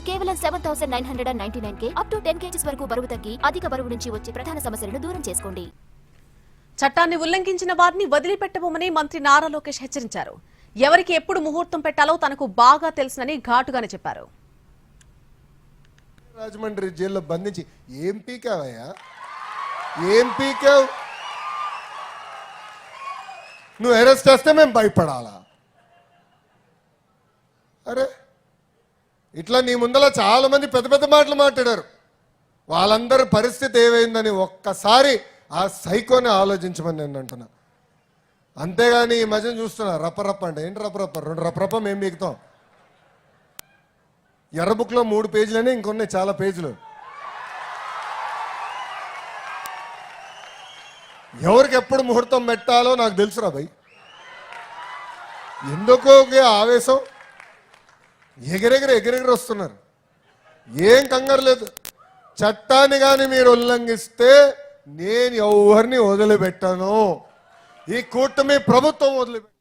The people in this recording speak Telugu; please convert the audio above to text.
కేవలం 7,999 అప్ టు 10 kgs వరకు బరువు తగ్గి అధిక బరువు నుంచి వచ్చే ప్రధాన సమస్యలను దూరం చేసుకోండి. చట్టాన్ని ఉల్లంఘించిన వారిని వదిలిపెట్టబోమని మంత్రి నారా లోకేష్ హెచ్చరించారు. ఎవరికి ఎప్పుడు ముహూర్తం పెట్టాలో తనకు బాగా తెలుసునని ఘాటుగానే చెప్పారు. రాజమండ్రి జైల్లో బంధించి ఏం పీకావయ్యా, ఏం పీకావు? నువ్వు అరెస్ట్ చేస్తే మేము భయపడాలా? అరే ఇట్లా నీ ముందర చాలా మంది పెద్ద పెద్ద మాటలు మాట్లాడారు. వాళ్ళందరి పరిస్థితి ఏమైందని ఒక్కసారి ఆ సైకోని ఆలోచించమని నేను అంటున్నా. అంతేగాని ఈ మధ్యన చూస్తున్నా రప్పరప్ప అంటే ఏంటి రప్పరప్ప, 2 రప్పరప్ప మేము మిగుతాం. ఎర్ర బుక్లో 3 పేజీలని ఇంకొన్నాయి చాలా పేజీలు. ఎవరికి ఎప్పుడు ముహూర్తం పెట్టాలో నాకు తెలుసురా భయ్. ఎందుకో ఆవేశం, ఎగిరెగిరి వస్తున్నారు. ఏం కంగారు లేదు. చట్టాన్ని కానీ మీరు ఉల్లంఘిస్తే నేను ఎవరిని వదిలిపెట్టాను. ఈ కూటమి ప్రభుత్వం వదిలిపెట్టాను.